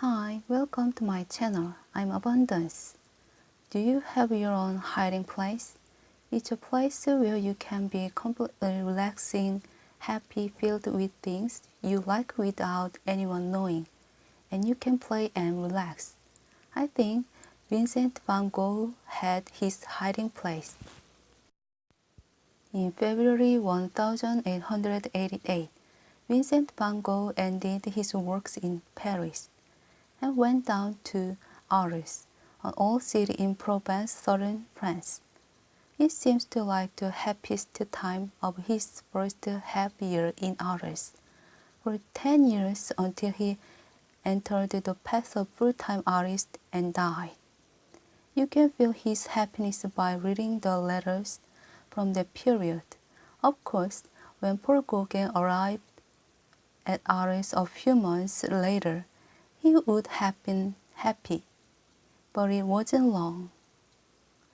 Hi, welcome to my channel. I'm Abundance. Do you have your own hiding place? It's a place where you can be completely relaxing, happy, filled with things you like without anyone knowing, and you can play and relax. I think Vincent Van Gogh had his hiding place. In February 1888, Vincent van Gogh ended his works in Paris and went down to Arles, an old city in Provence, southern France. It seems to like the happiest time of his first half year in Arles, for 10 years until he entered the path of full-time artist and died. You can feel his happiness by reading the letters from that period. Of course, when Paul Gauguin arrived at Arles a few months later, he would have been happy, but it wasn't long.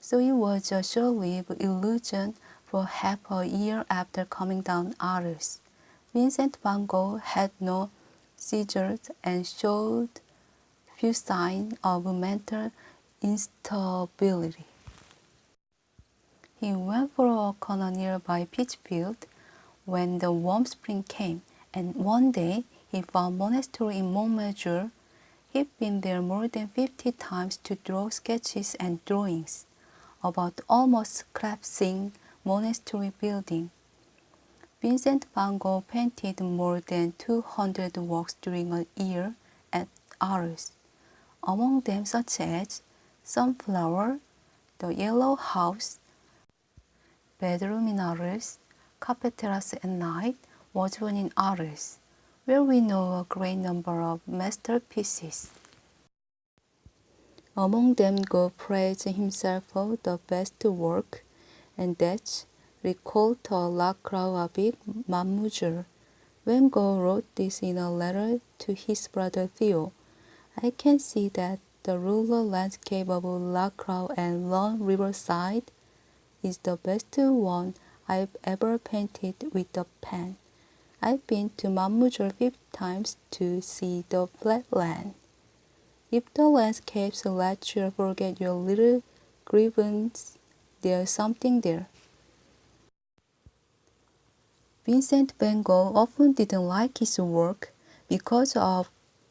So it was a short-lived illusion for half a year after coming down Arles. Vincent van Gogh had no seizures and showed few signs of mental instability. He went for a walk on a nearby peach field when the warm spring came, and one day he found monastery in Montmajour. He'd been there more than 50 times to draw sketches and drawings about the almost collapsing monastery building. Vincent van Gogh painted more than 200 works during a year at Arles, among them such as Sunflower, The Yellow House, Bedroom in Arles, Cafeteras at Night was one in Arles, where we know a great number of masterpieces. Among them, Gogh praised himself for the best work, and that's Ricolta la Croix avec Mademoiselle. Van Gogh wrote this in a letter to his brother Theo. I can see that the rural landscape of La Croix and Long Riverside is the best one I've ever painted with a pen. I've been to Mademoiselle 5 times to see the flat land. If the landscapes let you forget your little grievance, there's something there. Vincent van Gogh often didn't like his work because of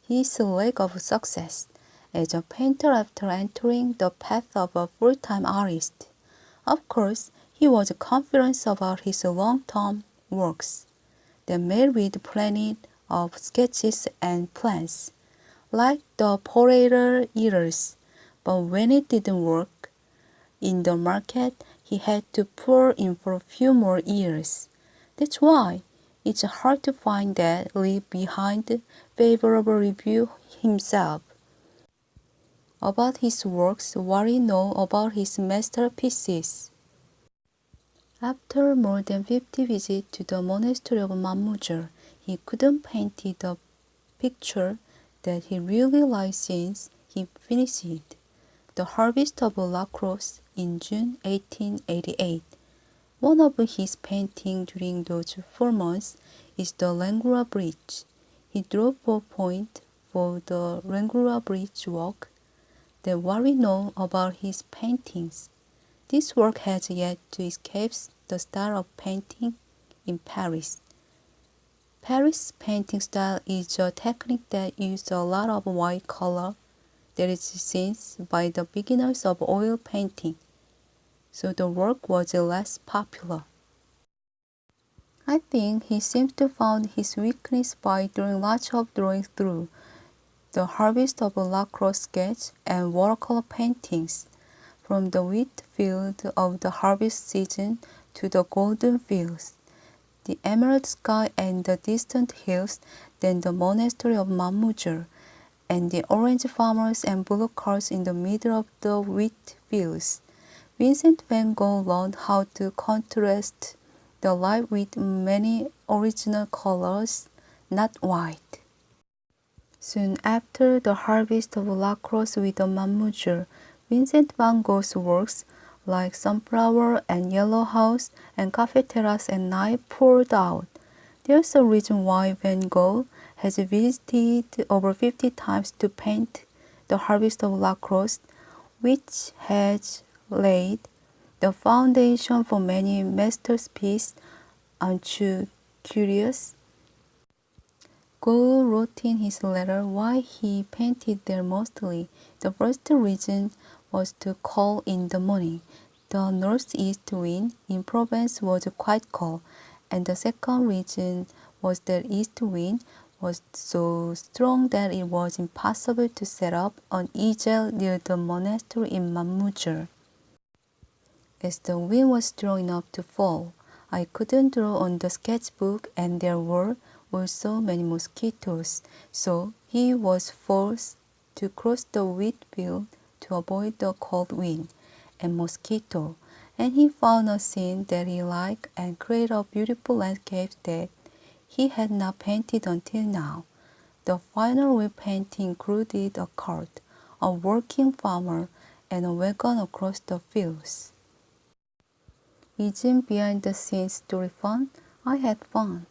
his lack of success as a painter after entering the path of a full-time artist. Of course, he was confident about his long-term works that made with plenty of sketches and plans, like the Potato Eaters, but when it didn't work in the market, he had to pour in for a few more years. That's why it's hard to find that leave behind favorable review himself. About his works, what we know about his masterpieces. After more than 50 visits to the monastery of Mademoiselle, he couldn't paint the picture that he really liked since he finished it, The Harvest of La Crosse, in June 1888. One of his paintings during those 4 months is the Langlois Bridge. He drew 4 points for the Langlois Bridge walk. That's what we know about his paintings. This work has yet to escape the style of painting in Paris. Paris painting style is a technique that uses a lot of white color that is seen by the beginners of oil painting, so the work was less popular. I think he seems to found his weakness by doing lots of drawings through the Harvest of La Crosse sketch and watercolor paintings, from the wheat field of the harvest season to the golden fields, the emerald sky and the distant hills, then the monastery of Mademoiselle, and the orange farmers and blue cars in the middle of the wheat fields. Vincent van Gogh learned how to contrast the light with many original colors, not white. Soon after the Harvest of La Crosse with the Mademoiselle, Vincent van Gogh's works like Sunflower and Yellow House and Cafeteras at Night poured out. There's a reason why Van Gogh has visited over 50 times to paint the Harvest of La Crosse, which has laid the foundation for many masterpieces. Aren't you curious? Gogh wrote in his letter why he painted there mostly. The first reason was to call in the morning. The northeast wind in Provence was quite cold, and the second reason was that east wind was so strong that it was impossible to set up an easel near the monastery in Mamoudzou. As the wind was strong enough to fall, I couldn't draw on the sketchbook, and there were also many mosquitoes, so he was forced to cross the wheat field to avoid the cold wind and mosquito, and he found a scene that he liked and created a beautiful landscape that he had not painted until now. The final repainting included a cart, a working farmer, and a wagon across the fields. Isn't behind the scenes story fun? I had fun.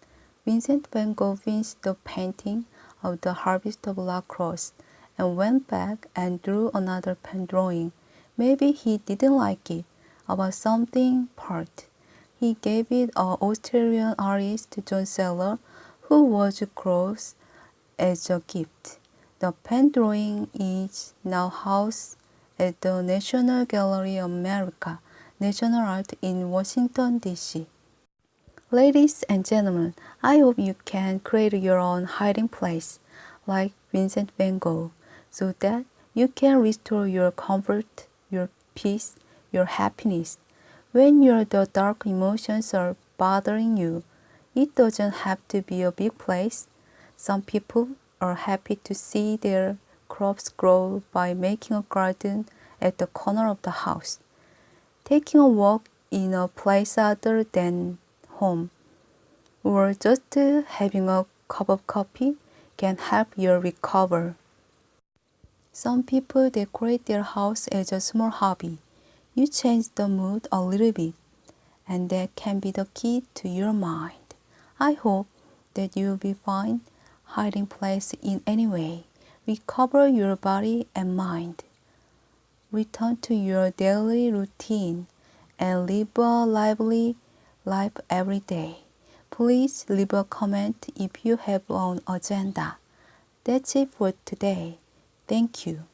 Vincent Van Gogh finished the painting of the Harvest of La Crosse and went back and drew another pen drawing. Maybe he didn't like it, about something part. He gave it an Australian artist, John Seller, who was close, as a gift. The pen drawing is now housed at the National Gallery of America, National Art in Washington, D.C. Ladies and gentlemen, I hope you can create your own hiding place, like Vincent Van Gogh, so that you can restore your comfort, your peace, your happiness. When the dark emotions are bothering you, it doesn't have to be a big place. Some people are happy to see their crops grow by making a garden at the corner of the house. Taking a walk in a place other than home, or just having a cup of coffee can help you recover. Some people decorate their house as a small hobby. You change the mood a little bit, and that can be the key to your mind. I hope that you'll be fine hiding place in any way. Recover your body and mind. Return to your daily routine and live a lively life every day. Please leave a comment if you have an agenda. That's it for today. Thank you.